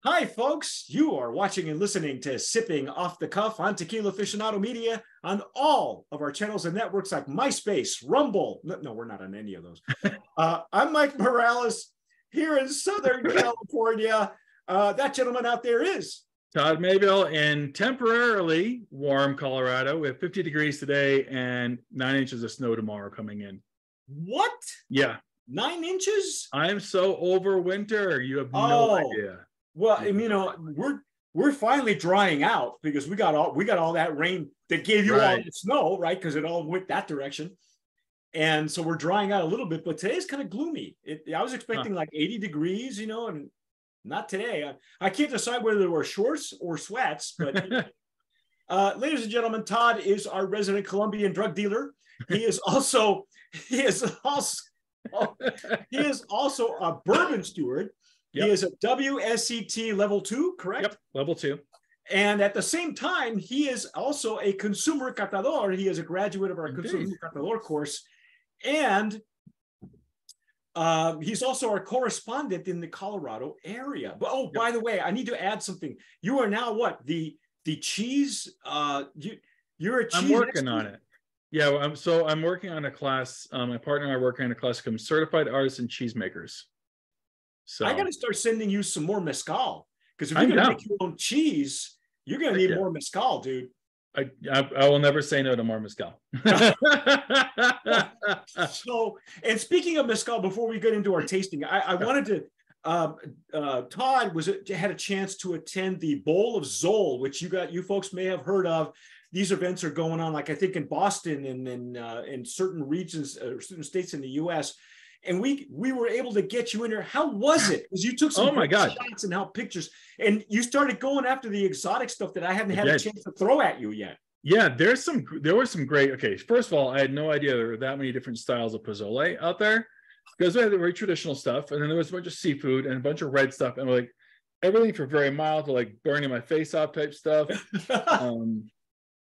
Hi, folks. You are watching and listening to Sipping Off the Cuff on Tequila Aficionado Media on all of our channels and networks like MySpace, Rumble. No, we're not on any of those. I'm Mike Morales here in Southern California. That gentleman out there is Todd Mayville in temporarily warm Colorado. We have 50 degrees today and 9 inches of snow tomorrow coming in. What? Yeah. 9 inches? I'm so over winter. You have no idea. Well, you know, we're finally drying out because we got all that rain that gave you all the snow, right? Because it all went that direction. And so we're drying out a little bit, but today's kind of gloomy. I was expecting like 80 degrees, you know, and not today. I can't decide whether they were shorts or sweats, but ladies and gentlemen, Todd is our resident Colombian drug dealer. He is also a bourbon steward. Yep. He is a WSET level 2, correct? Yep, level 2. And at the same time, he is also a consumer catador. He is a graduate of our consumer catador course. And he's also our correspondent in the Colorado area. But by the way, I need to add something. You are now what? The cheese, you're a cheese I'm working expert? on it. Yeah, I'm working on a class. My partner and I are working on a class called Certified Artisan Cheesemakers. So I got to start sending you some more mezcal, because if you're going to make your own cheese, you're going to need more mezcal, dude. I will never say no to more mezcal. So, and speaking of mezcal, before we get into our tasting, I wanted to. Todd had a chance to attend the Bowl of Zoll, which you folks may have heard of. These events are going on, like I think in Boston and in certain regions, certain states in the U.S. And we were able to get you in there. How was it? Because you took some shots and helped pictures, and you started going after the exotic stuff that I hadn't had a chance to throw at you yet. Yeah, there were some great. Okay, first of all, I had no idea there were that many different styles of pozole out there, because we had the very traditional stuff, and then there was a bunch of seafood and a bunch of red stuff, and like everything from very mild to like burning my face off type stuff.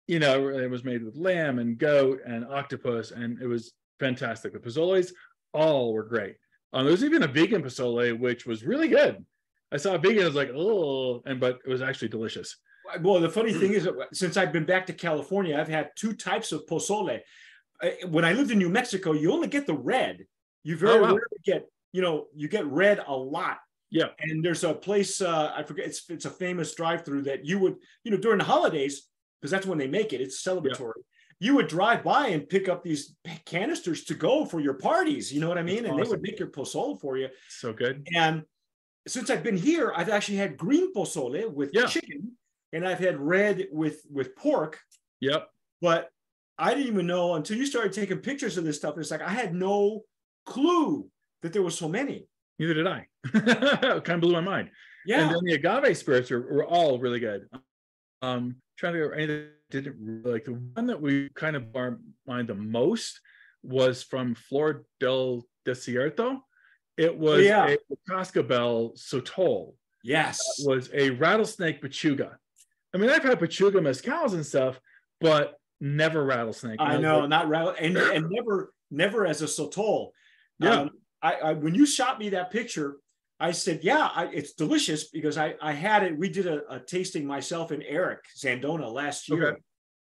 You know, it was made with lamb and goat and octopus, and it was fantastic. The pozoles all were great. There was even a vegan pozole, which was really good. I saw a vegan, I was like, oh, but it was actually delicious. Well, the funny thing is, since I've been back to California, I've had 2 types of pozole. When I lived in New Mexico, you only get the red. You very rarely get, you get red a lot. Yeah. And there's a place, I forget, it's a famous drive-through that you would, during the holidays, because that's when they make it, it's celebratory. Yeah. You would drive by and pick up these canisters to go for your parties. You know what I mean? That's awesome. They would make your pozole for you. So good. And since I've been here, I've actually had green pozole with chicken, and I've had red with pork. Yep. But I didn't even know until you started taking pictures of this stuff. It's like I had no clue that there were so many. Neither did I. It kind of blew my mind. Yeah. And then the agave spirits were all really good. Trying to think of anything that didn't like. The one that we kind of mind the most was from Flor del Desierto. It was a Cascabel Sotol. Yes. It was a rattlesnake pechuga. I mean, I've had pechuga mezcals and stuff, but never rattlesnake. I know, not rattle, and never as a Sotol. Yeah. When you shot me that picture, I said, it's delicious, because I had it. We did a tasting, myself and Eric Zandona, last year.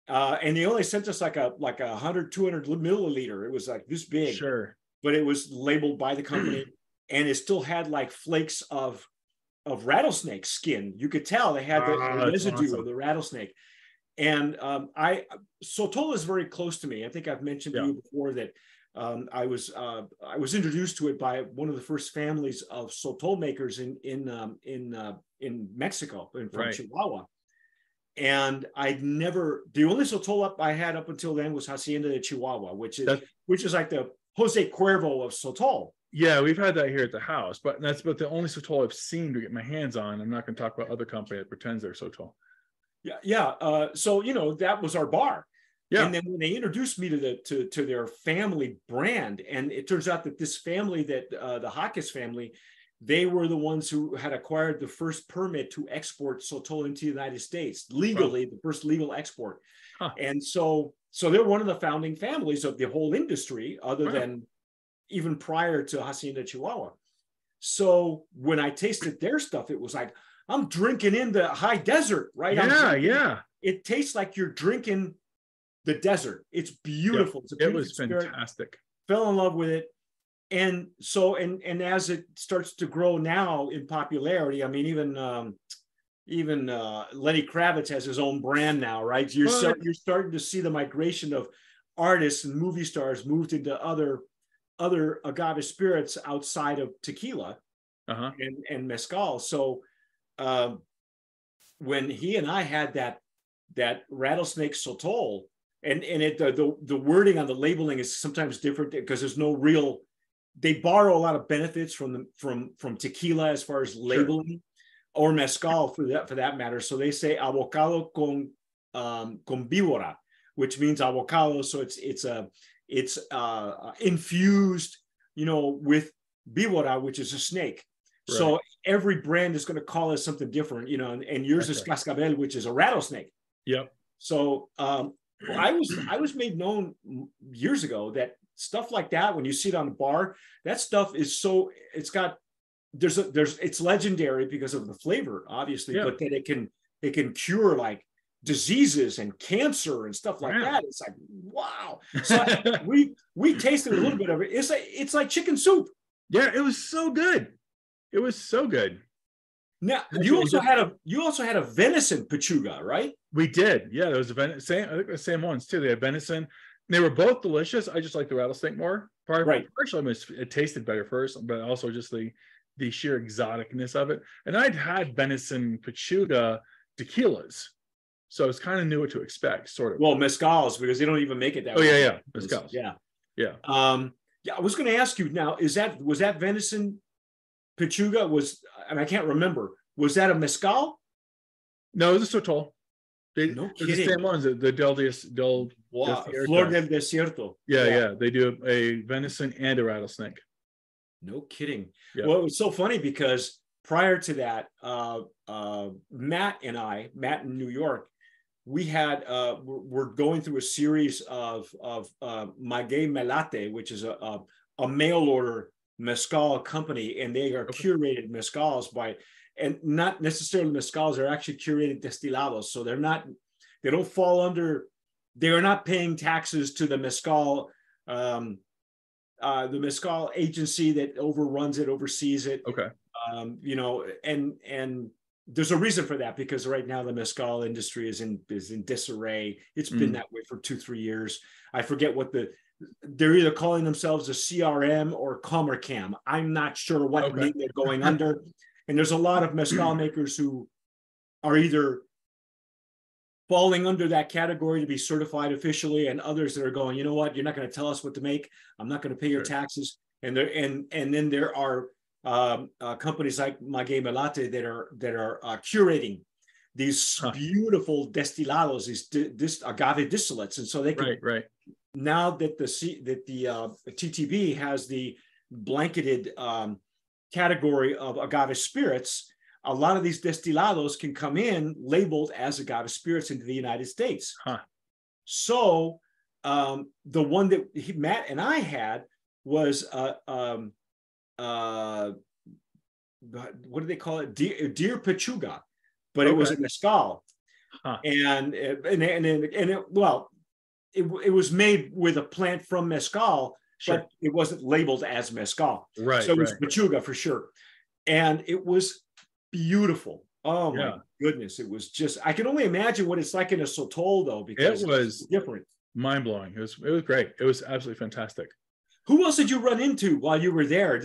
Okay. And they only sent us like a 100, 200 milliliter. It was like this big. Sure. But it was labeled by the company, and it still had like flakes of rattlesnake skin. You could tell they had the residue of the rattlesnake. And Sotol is very close to me. I think I've mentioned to you before that I was introduced to it by one of the first families of Sotol makers in Mexico, from Chihuahua. And the only Sotol I had up until then was Hacienda de Chihuahua, which is like the Jose Cuervo of Sotol. Yeah, we've had that here at the house, but that's about the only Sotol I've seen to get my hands on. I'm not going to talk about other company that pretends they're Sotol. Yeah. So that was our bar. Yeah. And then when they introduced me to their family brand, and it turns out that this family, that the Hawkes family, they were the ones who had acquired the first permit to export Sotol into the United States legally, the first legal export. Huh. And so they're one of the founding families of the whole industry, other than even prior to Hacienda Chihuahua. So when I tasted their stuff, it was like, I'm drinking in the high desert, right? Yeah. It tastes like you're drinking the desert. It's beautiful. Yep. It's a beautiful It was spirit. fantastic. Fell in love with it. And so, and as it starts to grow now in popularity, I mean, even Lenny Kravitz has his own brand now, right? You're starting to see the migration of artists and movie stars moved into other agave spirits outside of tequila and mezcal. So when he and I had that rattlesnake sotol, and the wording on the labeling is sometimes different because there's no real. They borrow a lot of benefits from tequila as far as labeling, or mezcal for that matter. So they say avocado con víbora, which means avocado. So it's infused, with víbora, which is a snake. Right. So every brand is going to call it something different, and yours is cascabel, which is a rattlesnake. Yep. So I was made known years ago that stuff like that, when you see it on the bar, that stuff is it's legendary because of the flavor, obviously, but that it can cure like diseases and cancer and stuff like that. It's like, wow. So we tasted a little bit of it. It's like chicken soup. Yeah, it was so good. It was so good. Now you also had a venison pechuga, right? We did. Yeah, there was I think the same ones too. They had venison. They were both delicious. I just like the rattlesnake more. Right. Partially, it tasted better first, but also just the sheer exoticness of it. And I'd had venison pechuga tequilas, so I was kind of knew what to expect, sort of. Well, mezcals, because they don't even make it that way. Yeah, mezcals. Yeah. I was going to ask you now: was that venison pechuga and I can't remember. Was that a mezcal? No, it was a sotol. No kidding. The same ones, the Flor del Desierto. Yeah. They do a venison and a rattlesnake. No kidding. Yeah. Well, it was so funny because prior to that, Matt in New York, we had we're going through a series of Maguey Melate, which is a mail order mezcal company, and they are curated mezcals and not necessarily mezcals, they're actually curated destilados. So they don't fall under, they are not paying taxes to the mezcal agency that oversees it. Okay. And there's a reason for that, because right now the mezcal industry is in disarray. It's been that way for 2-3 years. I forget they're either calling themselves a CRM or Comercam. I'm not sure what name they're going under. And there's a lot of mezcal makers who are either falling under that category to be certified officially, and others that are going, you know what, you're not going to tell us what to make. I'm not going to pay your taxes. And then there are companies like Maguey Melate that are curating these beautiful destilados, these agave distillates, and so they can. Right. Now that the TTB has the blanketed category of agave spirits, a lot of these destilados can come in labeled as agave spirits into the United States. So the one that Matt and I had was what do they call it? Deer Pechuga, but it was a mezcal, and it was made with a plant from mezcal. Sure. But it wasn't labeled as mezcal. Right. So it was pechuga for sure. And it was beautiful. Oh my goodness. It was just, I can only imagine what it's like in a sotol though, because it was different. Mind blowing. It was great. It was absolutely fantastic. Who else did you run into while you were there?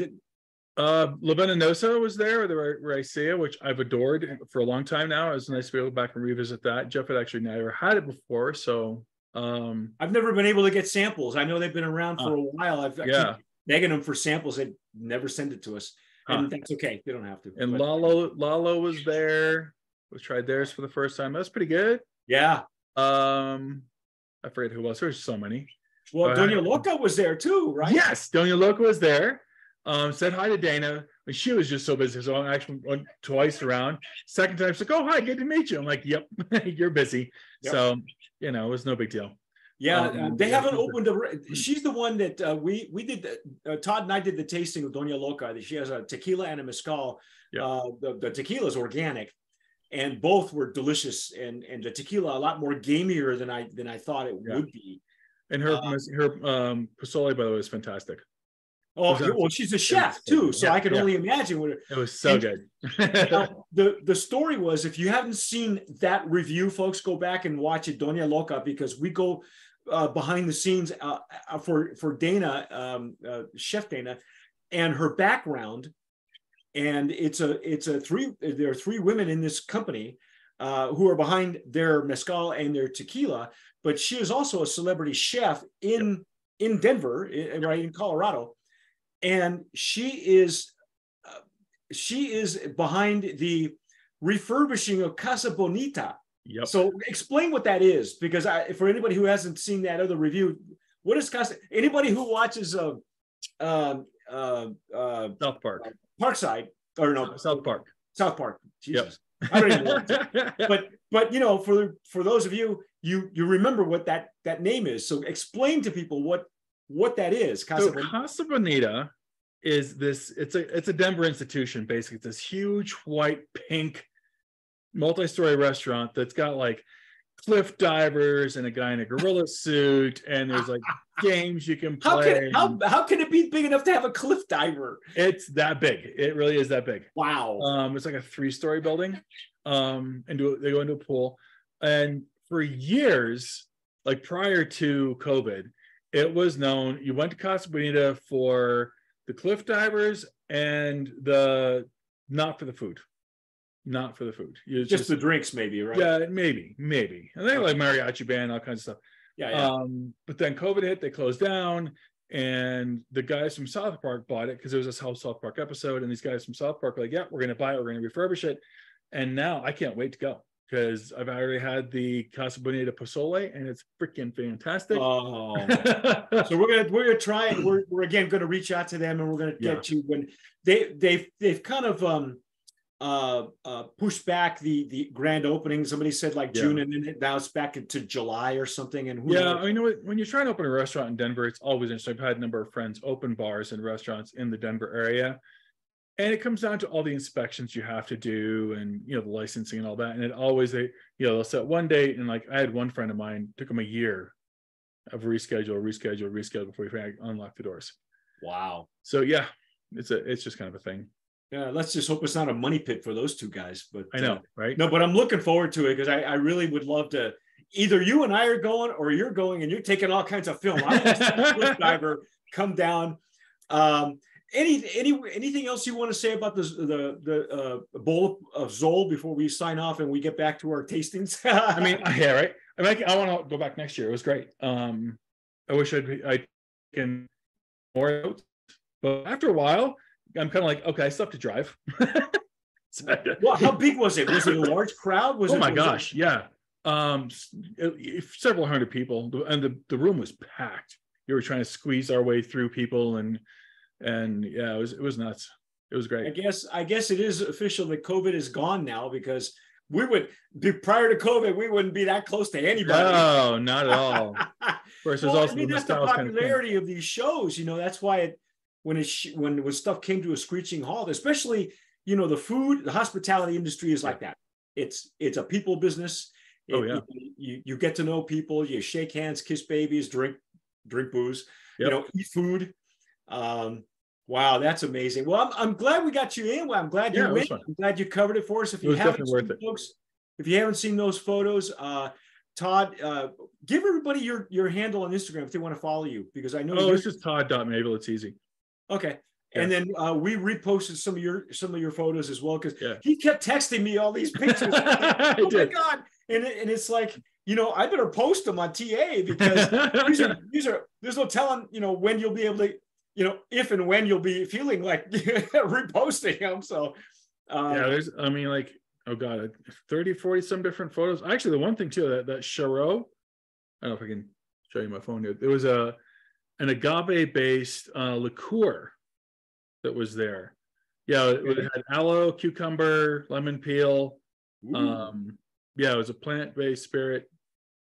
La Venenosa was there, the Raicilla, which I've adored for a long time now. It was nice to be able to go back and revisit that. Jeff had actually never had it before, so I've never been able to get samples. I know they've been around for a while. I keep begging them for samples. They never send it to us, and that's okay. They don't have to. And Lalo was there. We tried theirs for the first time. That was pretty good. Yeah. I forget who else. There's so many. Well, Doña Loca was there too, right? Yes, Doña Loca was there. Said hi to Dana. But she was just so busy. So I actually went twice around. Second time, she's like, "Oh, hi, good to meet you." I'm like, "Yep, you're busy." Yep. So, it was no big deal. Yeah, they haven't opened she's the one that we did Todd and I did the tasting of Doña Loca. She has a tequila and a mezcal. The tequila is organic, and both were delicious, and the tequila a lot more gamier than I thought it would be. And her pozole, by the way, is fantastic. Oh, well, she's a chef too, so I could only imagine what it was so good. The story was, if you haven't seen that review, folks, go back and watch it, Doña Loca, because we go behind the scenes for Dana, Chef Dana, and her background. And there are three women in this company who are behind their mezcal and their tequila, but she is also a celebrity chef in Denver, right in Colorado, and she is behind the refurbishing of Casa Bonita. Yep. So explain what that is, because for anybody who hasn't seen that other review, what is Casa? Anybody who watches South Park, Parkside, or no, South Park. Jesus, yep. I don't even want to. But you know, for those of you, you remember what that name is. So explain to people what that is. Casa Bonita is this. It's a Denver institution. Basically, it's this huge white pink multi-story restaurant that's got like cliff divers and a guy in a gorilla suit, and there's like games you can play. How can it be big enough to have a cliff diver? It's that big. It really is that big. Wow. It's like a 3-story building. And they go into a pool. And for years, like prior to COVID, it was known, you went to Casa Bonita for the cliff divers and not for the food. Just the drinks, maybe, right? Yeah, maybe. And they like mariachi band, all kinds of stuff. Yeah. But then COVID hit, they closed down, and the guys from South Park bought it because there was this whole South Park episode, and these guys from South Park were like, yeah, we're going to buy it, we're going to refurbish it. And now I can't wait to go, because I've already had the Casa Bonita pozole, and it's freaking fantastic. Oh, so we're gonna try it. We're again going to reach out to them, and we're going to get you when they've kind of pushed back the grand opening. Somebody said like June, and then now it's back into July or something. And you know what? When you're trying to open a restaurant in Denver, it's always interesting. I've had a number of friends open bars and restaurants in the Denver area. And it comes down to all the inspections you have to do, and the licensing and all that. And it always they'll set one date, and like I had one friend of mine, took him a year of reschedule before he unlocked the doors. Wow. So yeah, it's just kind of a thing. Yeah, let's just hope it's not a money pit for those two guys. But I know, right? No, but I'm looking forward to it, because I really would love to. Either you and I are going, or you're going and you're taking all kinds of film. I want to see a cliff diver come down. Anything else you want to say about the bowl of Zol before we sign off and we get back to our tastings? I mean, yeah, right. I mean, I want to go back next year. It was great. I wish I can more notes, but after a while, I'm kind of like, okay, I still have to drive. Well, how big was it? Was it a large crowd? Oh my gosh, yeah. Several hundred people, and the room was packed. You were trying to squeeze our way through people, and yeah, it was nuts. It was great. I guess it is official that COVID is gone now, because we would be, prior to COVID, we wouldn't be that close to anybody. No, not at all. Of course, there's also that's the popularity of these shows. That's why when stuff came to a screeching halt, especially the hospitality industry is like that. It's a people business. You get to know people. You shake hands, kiss babies, drink booze. Yep. Eat food. Wow, that's amazing. Well, I'm glad we got you in. I'm glad you went. I'm glad you covered it for us. If you haven't seen folks, if you haven't seen those photos, Todd, give everybody your handle on Instagram if they want to follow you, because I know it's just Todd.Mabel. It's easy. Okay. Yeah. And then we reposted some of your photos as well, because he kept texting me all these pictures. Oh my God. And it's like, I better post them on TA, because these are there's no telling, when you'll be able to, if and when you'll be feeling like reposting them. So there's, I mean, like, oh God, 30, 40 some different photos. Actually, the one thing too, that Charo, I don't know if I can show you my phone here. There was an agave-based liqueur that was there. Yeah, it had aloe, cucumber, lemon peel. It was a plant-based spirit,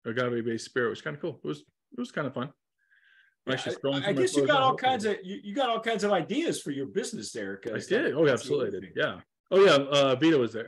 agave-based spirit. It was kind of cool. It It was kind of fun. Yeah, I guess you got all kinds of you got all kinds of ideas for your business there. I did. Oh, absolutely, I did. Yeah. Oh, yeah. Vito was there.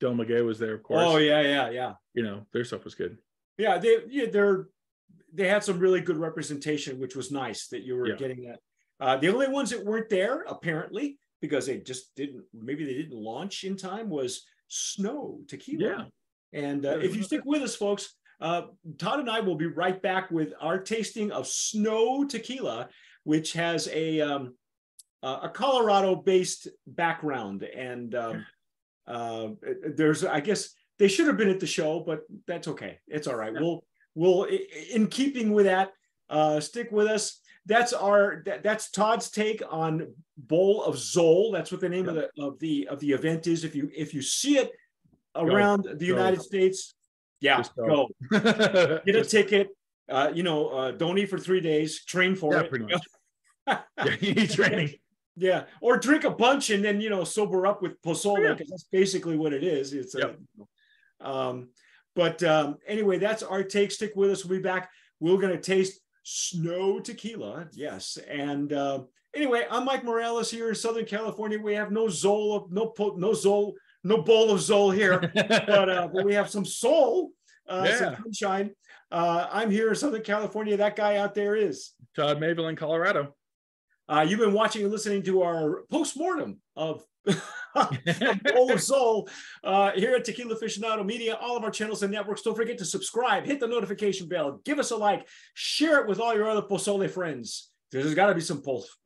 Del Maguey was there, of course. Oh, yeah. You know, their stuff was good. Yeah, they had some really good representation, which was nice that you were getting that. The only ones that weren't there, apparently, because they didn't launch in time, was Snow Tequila. Yeah. And if you stick with us, folks, Todd and I will be right back with our tasting of Snow Tequila, which has a Colorado-based background. And I guess they should have been at the show, but that's okay. It's all right. Yeah. We'll in keeping with that, stick with us. That's Todd's take on Bowl of Zol. That's what the name of the event is. If you see it around the United States, go. Get a ticket. Don't eat for 3 days. Train for it. Pretty much. You need training. Yeah, or drink a bunch and then sober up with pozole, because that's basically what it is. It's anyway, that's our take. Stick with us. We'll be back. We're going to taste Snow Tequila. Yes, and anyway, I'm Mike Morales here in Southern California. We have no bowl of Zol here, but we have some soul, some sunshine. I'm here in Southern California. That guy out there is Todd Mayville in Colorado. You've been watching and listening to our postmortem of Bowl of Zol here at Tequila Aficionado Media, all of our channels and networks. Don't forget to subscribe, hit the notification bell, give us a like, share it with all your other pozole friends. There's got to be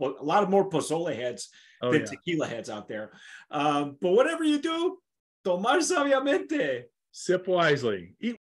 a lot of more pozole heads than tequila heads out there. But whatever you do, tomar sabiamente. Sip wisely. Eat